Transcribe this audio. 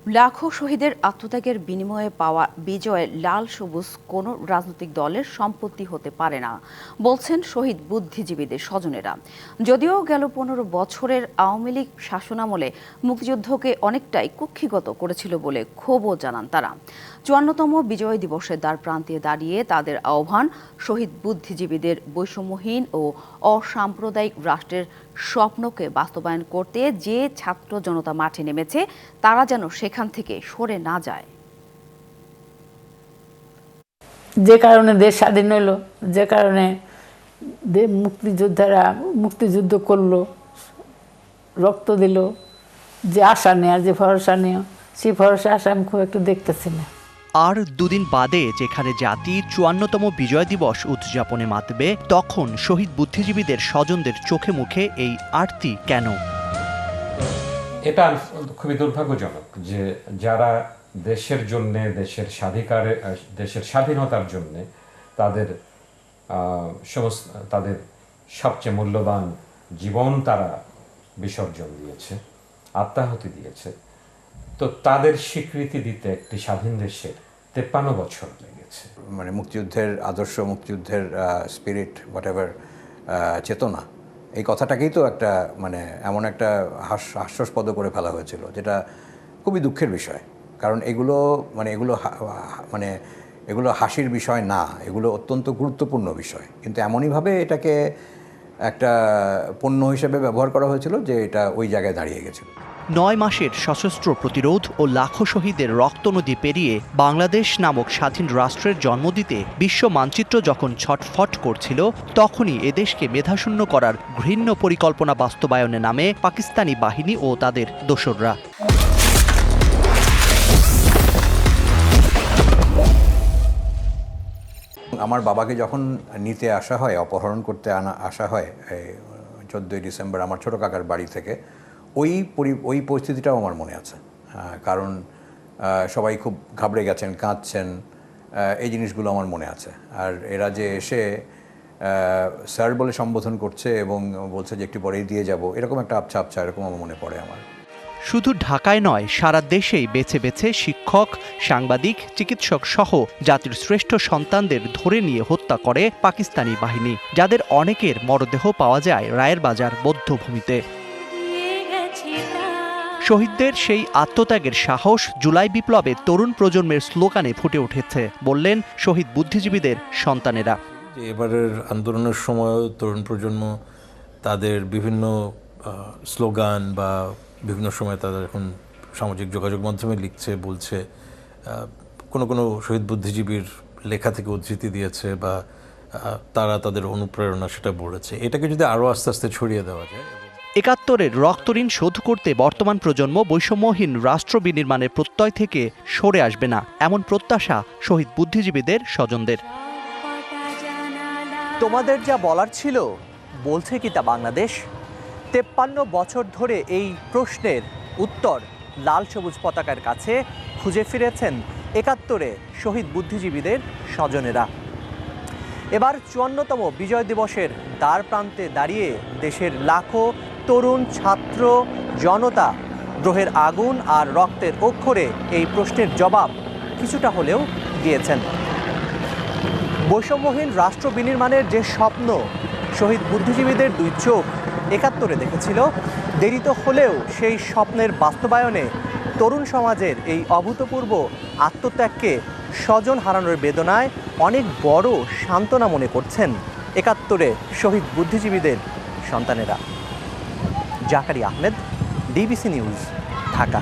লাখো শহীদের আত্মত্যাগের বিনিময়ে পাওয়া বিজয় লাল সবুজ কোনো রাজনৈতিক দলের সম্পত্তি হতে পারে না বলছেন শহীদ বুদ্ধিজীবীদের স্বজনেরা। যদিও গেল 15 বছরের আওয়ামী লীগ শাসনামলে মুক্তিযুদ্ধকে অনেকটাই কুক্ষিগত করেছিল বলে ক্ষোভও জানান তারা। 54তম বিজয় দিবসের দ্বারপ্রান্তে দাঁড়িয়ে তাদের আহ্বান, শহীদ বুদ্ধিজীবীদের বৈষম্যহীন ও অসাম্প্রদায়িক রাষ্ট্রের স্বপ্নকে বাস্তবায়ন করতে যে ছাত্র জনতা মাঠে নেমেছে তারা যেন সেখান থেকে সরে না যায়। যে কারণে দেশ স্বাধীন হলো, যে কারণে মুক্তিযোদ্ধারা মুক্তিযুদ্ধ করলো, রক্ত দিল, যে আশা নেওয়া, যে ভরসা নেওয়া, সেই ভরসা আশা আমি খুব একটু দেখতেছি না। আর দুদিন বাদে যেখানে জাতি 54তম বিজয় দিবস উদযাপনে মাতবে, তখন শহীদ বুদ্ধিজীবীদের স্বজনদের চোখে মুখে এই আরতি কেন? এটা খুবই দুর্ভাগ্যজনক যে যারা দেশের জন্য, দেশের স্বাধীনতার জন্য তাদের সবচেয়ে মূল্যবান জীবন তারা বিসর্জন দিয়েছে, আত্মাহুতি দিয়েছে, তো তাদের স্বীকৃতি দিতে একটি স্বাধীন দেশের 53 বছর লেগেছে। মানে মুক্তিযুদ্ধের আদর্শ, মুক্তিযুদ্ধের স্পিরিট, হোয়াটএভার, চেতনা, এই কথাটাকেই তো একটা মানে এমন একটা হাস্যাস্পদ করে ফেলা হয়েছিল, যেটা খুবই দুঃখের বিষয়। কারণ এগুলো হাসির বিষয় না, এগুলো অত্যন্ত গুরুত্বপূর্ণ বিষয়, কিন্তু এমনইভাবে এটাকে একটা পণ্য হিসেবে ব্যবহার করা হয়েছিল যে এটা ওই জায়গায় দাঁড়িয়ে গেছিল। 9 মাসের সশস্ত্র প্রতিরোধ ও লাখো শহীদের রক্তনদী পেরিয়ে বাংলাদেশ নামক স্বাধীন রাষ্ট্রের জন্ম দিতে বিশ্ব মানচিত্র যখন ছটফট করছিল, তখনই এদেশকে মেধাশূন্য করার ঘৃণ্য পরিকল্পনা বাস্তবায়নে নামে পাকিস্তানি বাহিনী ও তাদের দোসররা। আমার বাবাকে যখন নিতে আসা হয়, অপহরণ করতে আসা হয় 14ই ডিসেম্বর আমার ছোটো কাকার বাড়ি থেকে, ওই পরিস্থিতিটাও আমার মনে আছে। কারণ সবাই খুব ঘাবড়ে গেছেন, কাঁদছেন, এই জিনিসগুলো আমার মনে আছে। আর এরা যে এসে স্যার বলে সম্বোধন করছে এবং বলছে যে একটু পরেই দিয়ে যাব, এরকম একটা আবছা এরকম আমার মনে পড়ে আমার। শুধু ঢাকায় নয়, সারা দেশেই বেছে বেছে শিক্ষক, সাংবাদিক, চিকিৎসক সহ জাতির শ্রেষ্ঠ সন্তানদের ধরে নিয়ে হত্যা করে পাকিস্তানি বাহিনী, যাদের অনেকের মরদেহ পাওয়া যায় রায়ের বাজার বধ্যভূমিতে। শহীদদের সেই আত্মত্যাগের সাহস জুলাই বিপ্লবে তরুণ প্রজন্মের স্লোগানে ফুটে উঠেছে বললেন শহীদ বুদ্ধিজীবীদের সন্তানেরা। এবারের আন্দোলনের সময় তরুণ প্রজন্ম তাদের বিভিন্ন স্লোগান বা বিভিন্ন সময় তাদের এখন সামাজিক যোগাযোগ মাধ্যমে লিখছে, বলছে, কোনো শহীদ বুদ্ধিজীবীর লেখা থেকে উদ্ধৃতি দিয়েছে বা তারা তাদের অনুপ্রেরণা সেটা বলেছে। এটাকে যদি আরও আস্তে আস্তে ছড়িয়ে দেওয়া যায়। 71-এর রক্তঋণ শোধ করতে বর্তমান প্রজন্ম বৈষম্যহীন রাষ্ট্র বিনির্মাণের প্রত্যয় থেকে সরে আসবে না, এমন প্রত্যাশা শহীদ বুদ্ধিজীবীদের স্বজনদের। তোমাদের যা বলার ছিল বলছে কি তা বাংলাদেশ? 53 বছর ধরে এই প্রশ্নের উত্তর লাল সবুজ পতাকার কাছে খুঁজে ফিরেছেন 71-এ শহীদ বুদ্ধিজীবীদের স্বজনেরা। এবার 54তম বিজয় দিবসের দ্বার প্রান্তে দাঁড়িয়ে দেশের লাখো তরুণ ছাত্র জনতা দ্রোহের আগুন আর রক্তের অক্ষরে এই প্রশ্নের জবাব কিছুটা হলেও দিয়েছেন। বৈষম্যহীন রাষ্ট্র বিনির্মাণের যে স্বপ্ন শহীদ বুদ্ধিজীবীদের দুই চোখ 71-এ দেখেছিল, দেরিতে হলেও সেই স্বপ্নের বাস্তবায়নে তরুণ সমাজের এই অভূতপূর্ব আত্মত্যাগকে স্বজন হারানোর বেদনায় অনেক বড় সান্ত্বনা মনে করছেন 71-এ শহীদ বুদ্ধিজীবীদের সন্তানেরা। Zakaria Ahmed, DBC news, Dhaka.